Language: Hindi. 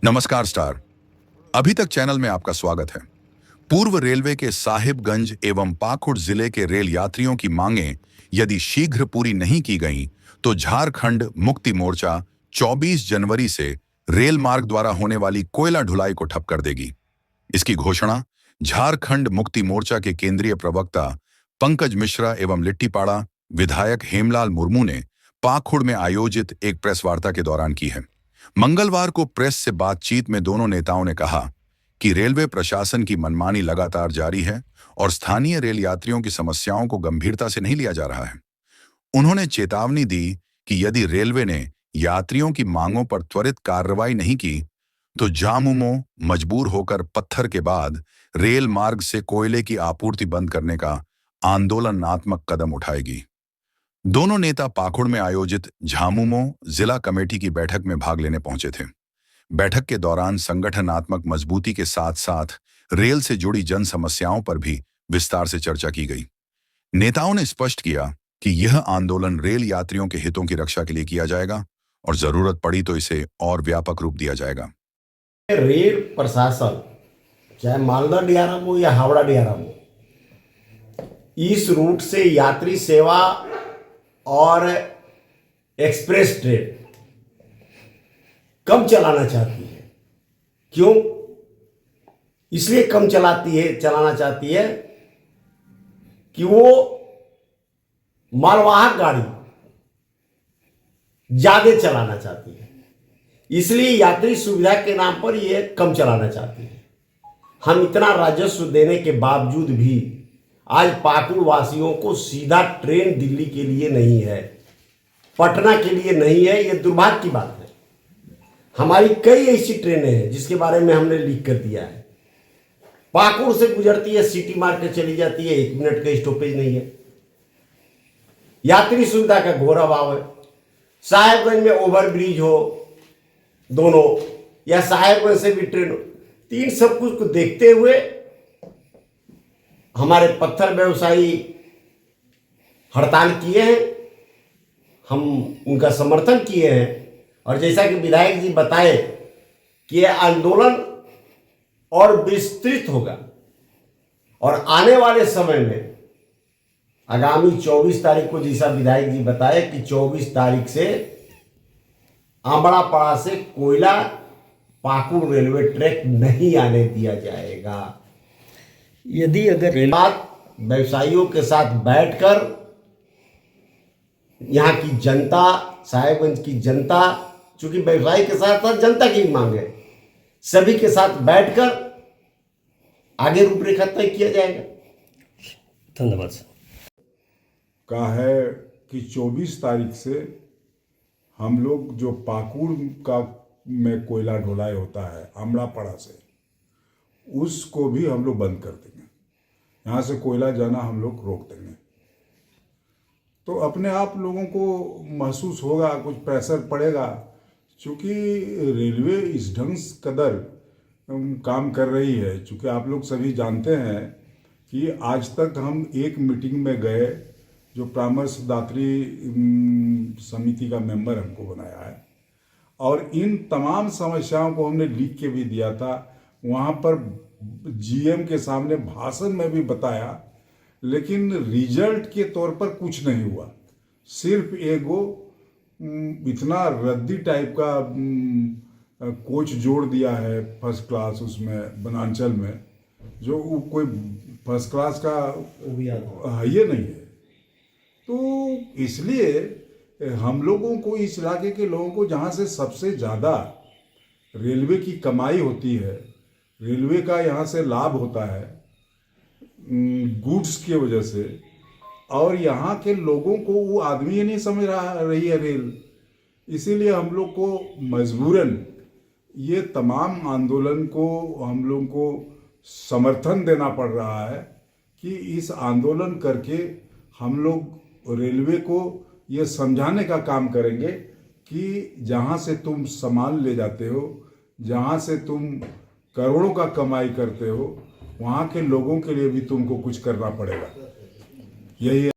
नमस्कार स्टार। अभी तक चैनल में आपका स्वागत है। पूर्व रेलवे के साहिबगंज एवं पाकुड़ जिले के रेल यात्रियों की मांगें यदि शीघ्र पूरी नहीं की गईं, तो झारखंड मुक्ति मोर्चा 24 जनवरी से रेल मार्ग द्वारा होने वाली कोयला ढुलाई को ठप कर देगी। इसकी घोषणा झारखंड मुक्ति मोर्चा के केंद्रीय प्रवक्ता पंकज मिश्रा एवं लिट्टीपाड़ा विधायक हेमलाल मुर्मू ने पाकुड़ में आयोजित एक प्रेस वार्ता के दौरान की है। मंगलवार को प्रेस से बातचीत में दोनों नेताओं ने कहा कि रेलवे प्रशासन की मनमानी लगातार जारी है और स्थानीय रेल यात्रियों की समस्याओं को गंभीरता से नहीं लिया जा रहा है। उन्होंने चेतावनी दी कि यदि रेलवे ने यात्रियों की मांगों पर त्वरित कार्रवाई नहीं की, तो झामुमो मजबूर होकर पत्थर के बाद रेल मार्ग से कोयले की आपूर्ति बंद करने का आंदोलनात्मक कदम उठाएगी। दोनों नेता पाकुड़ में आयोजित झामुमो जिला कमेटी की बैठक में भाग लेने पहुंचे थे। बैठक के दौरान संगठनात्मक मजबूती के साथ साथ रेल से जुड़ी जन समस्याओं पर भी विस्तार से चर्चा की गई। नेताओं ने स्पष्ट किया कि यह आंदोलन रेल यात्रियों के हितों की रक्षा के लिए किया जाएगा और जरूरत पड़ी तो इसे और व्यापक रूप दिया जाएगा। रेल प्रशासन चाहे मालदा डीआरएम हो या हावड़ा डीआरएम हो, इस रूट से यात्री सेवा और एक्सप्रेस ट्रेन कम चलाना चाहती है। क्यों? इसलिए कम चलाना चाहती है कि वो मालवाहक गाड़ी ज्यादा चलाना चाहती है, इसलिए यात्री सुविधा के नाम पर ये कम चलाना चाहती है। हम इतना राजस्व देने के बावजूद भी आज पाकुड़ वासियों को सीधा ट्रेन दिल्ली के लिए नहीं है, पटना के लिए नहीं है। ये दुर्भाग्य की बात है। हमारी कई ऐसी ट्रेनें हैं जिसके बारे में हमने लिख कर दिया है। पाकुड़ से गुजरती है, सिटी मार के चली जाती है, 1 मिनट का स्टॉपेज नहीं है। यात्री सुविधा का घोर अभाव है। साहेबगंज में ओवरब्रिज हो दोनों, या साहेबगंज से भी ट्रेन हो, तीन सब कुछ को देखते हुए हमारे पत्थर व्यवसायी हड़ताल किए हैं। हम उनका समर्थन किए हैं और जैसा कि विधायक जी बताए कि यह आंदोलन और विस्तृत होगा और आने वाले समय में आगामी 24 तारीख को, जैसा विधायक जी बताए कि 24 तारीख से आंबड़ापाड़ा से कोयला पाकुड़ रेलवे ट्रैक नहीं आने दिया जाएगा। यदि अगर व्यवसायियों के साथ बैठकर यहाँ की जनता, साहेबगंज की जनता, चूंकि व्यवसायी के साथ साथ जनता की भी मांग है, सभी के साथ बैठकर आगे रूपरेखा तय किया जाएगा। धन्यवाद सर। का है कि 24 तारीख से हम लोग जो पाकुड़ का में कोयला ढुलाई होता है आमड़ापाड़ा से, उसको भी हम लोग बंद कर देंगे। यहाँ से कोयला जाना हम लोग रोक देंगे। तो अपने आप लोगों को महसूस होगा, कुछ प्रेशर पड़ेगा, क्योंकि रेलवे इस ढंग कदर काम कर रही है। चूँकि आप लोग सभी जानते हैं कि आज तक हम एक मीटिंग में गए, जो परामर्शदात्री समिति का मेंबर हमको बनाया है, और इन तमाम समस्याओं को हमने लिख के भी दिया था। वहाँ पर जीएम के सामने भाषण में भी बताया, लेकिन रिजल्ट के तौर पर कुछ नहीं हुआ। सिर्फ एगो इतना रद्दी टाइप का कोच जोड़ दिया है फर्स्ट क्लास उसमें बनांचल में, जो कोई फर्स्ट क्लास का ये नहीं है। तो इसलिए हम लोगों को, इस इलाके के लोगों को, जहाँ से सबसे ज़्यादा रेलवे की कमाई होती है, रेलवे का यहाँ से लाभ होता है गुड्स की वजह से, और यहाँ के लोगों को वो आदमी ही नहीं समझ रही है रेल। इसीलिए हम लोग को मजबूरन ये तमाम आंदोलन को हम लोग को समर्थन देना पड़ रहा है कि इस आंदोलन करके हम लोग रेलवे को ये समझाने का काम करेंगे कि जहाँ से तुम सामान ले जाते हो, जहाँ से तुम करोड़ों का कमाई करते हो, वहाँ के लोगों के लिए भी तुमको कुछ करना पड़ेगा। यही